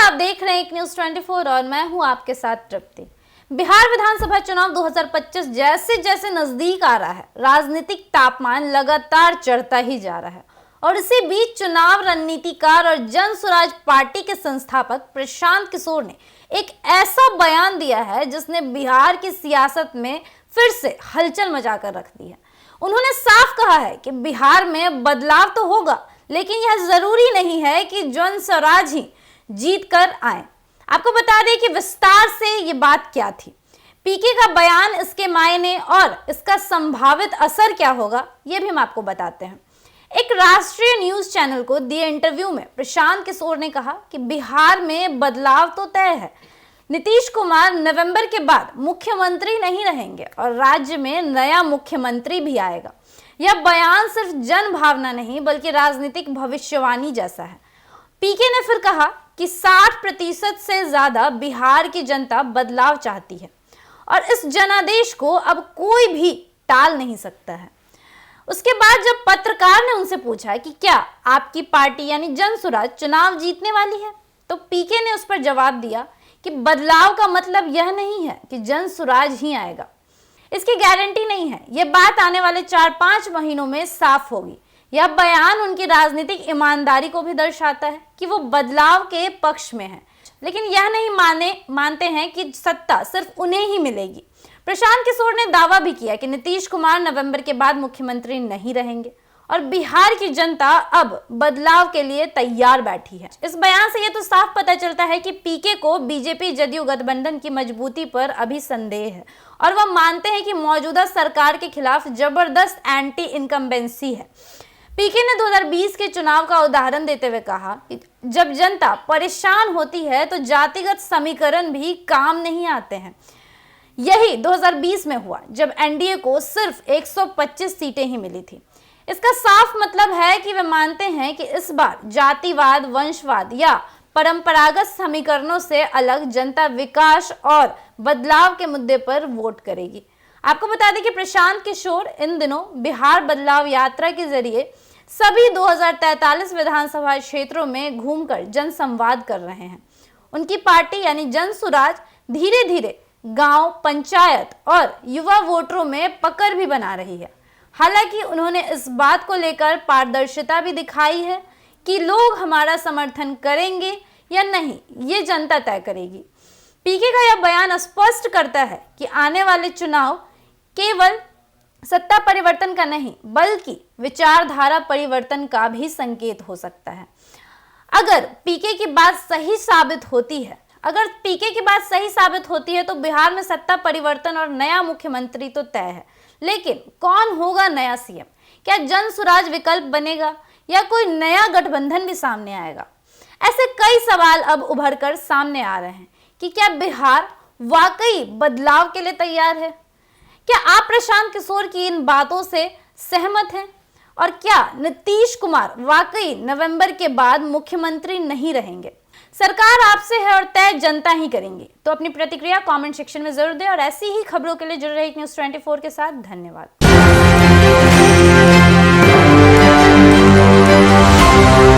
आप देख रहे हैं एक न्यूज़ 24 और मैं हूं आपके साथ तृप्ति। बिहार विधानसभा चुनाव 2025 जैसे जैसे नजदीक आ रहा है, राजनीतिक तापमान लगातार चढ़ता ही जा रहा है और इसी बीच चुनाव रणनीतिकार और जन स्वराज पार्टी के संस्थापक प्रशांत किशोर ने एक ऐसा बयान दिया है जिसने बिहार की सियासत में फिर से हलचल मचा कर रख दी है। उन्होंने साफ कहा है कि बिहार में बदलाव तो होगा, लेकिन यह जरूरी नहीं है कि जन स्वराज ही जीत कर आए। आपको बता दें कि विस्तार से ये बात क्या थी, पीके का बयान, इसके मायने और इसका संभावित असर क्या होगा, ये भी हम आपको बताते हैं। एक राष्ट्रीय न्यूज चैनल को दिए इंटरव्यू में प्रशांत किशोर ने कहा कि बिहार में बदलाव तो तय है, नीतीश कुमार नवंबर के बाद मुख्यमंत्री नहीं रहेंगे और राज्य में नया मुख्यमंत्री भी आएगा। यह बयान सिर्फ जन भावना नहीं बल्कि राजनीतिक भविष्यवाणी जैसा है। पीके ने फिर कहा कि 60% से ज्यादा बिहार की जनता बदलाव चाहती है और इस जनादेश को अब कोई भी टाल नहीं सकता है। उसके बाद जब पत्रकार ने उनसे पूछा कि क्या आपकी पार्टी यानी जन स्वराज चुनाव जीतने वाली है, तो पीके ने उस पर जवाब दिया कि बदलाव का मतलब यह नहीं है कि जन स्वराज ही आएगा, इसकी गारंटी नहीं है। यह बात आने वाले 4-5 महीनों में साफ होगी। यह बयान उनकी राजनीतिक ईमानदारी को भी दर्शाता है कि वो बदलाव के पक्ष में है, लेकिन यह नहीं मानते हैं कि सत्ता सिर्फ उन्हें ही मिलेगी। प्रशांत किशोर ने दावा भी किया कि नीतीश कुमार नवंबर के बाद मुख्यमंत्री नहीं रहेंगे और बिहार की जनता अब बदलाव के लिए तैयार बैठी है। इस बयान से यह तो साफ पता चलता है कि पीके को बीजेपी जदयू गठबंधन की मजबूती पर अभी संदेह है और वह मानते हैं कि मौजूदा सरकार के खिलाफ जबरदस्त एंटी इनकम्बेंसी है। पीके ने 2020 के चुनाव का उदाहरण देते हुए कहा कि जब जनता परेशान होती है तो जातिगत समीकरण भी काम नहीं आते हैं। यही 2020 में हुआ जब एनडीए को सिर्फ 125 सीटें ही मिली थी। इसका साफ मतलब है कि वे मानते हैं कि इस बार जातिवाद, वंशवाद या परंपरागत समीकरणों से अलग जनता विकास और बदलाव के मुद्दे पर वोट करेगी। आपको बता दें कि प्रशांत किशोर इन दिनों बिहार बदलाव यात्रा के जरिए सभी 2043 विधानसभा क्षेत्रों में घूमकर जनसंवाद कर रहे हैं। उनकी पार्टी यानी जन स्वराज धीरे धीरे गांव, पंचायत और युवा वोटरों में पकड़ भी बना रही है। हालांकि उन्होंने इस बात को लेकर पारदर्शिता भी दिखाई है कि लोग हमारा समर्थन करेंगे या नहीं, ये जनता तय करेगी। पीके का यह बयान स्पष्ट करता है कि आने वाले चुनाव केवल सत्ता परिवर्तन का नहीं बल्कि विचारधारा परिवर्तन का भी संकेत हो सकता है। अगर पीके की बात सही साबित होती है तो बिहार में सत्ता परिवर्तन और नया मुख्यमंत्री तो तय है, लेकिन कौन होगा नया सीएम? क्या जन स्वराज विकल्प बनेगा या कोई नया गठबंधन भी सामने आएगा? ऐसे कई सवाल अब उभर कर सामने आ रहे हैं कि क्या बिहार वाकई बदलाव के लिए तैयार है? क्या आप प्रशांत किशोर की इन बातों से सहमत हैं? और क्या नीतीश कुमार वाकई नवंबर के बाद मुख्यमंत्री नहीं रहेंगे? सरकार आपसे है और तय जनता ही करेंगी। तो अपनी प्रतिक्रिया कमेंट सेक्शन में जरूर दें और ऐसी ही खबरों के लिए जुड़े रहिए न्यूज़ 24 के साथ। धन्यवाद।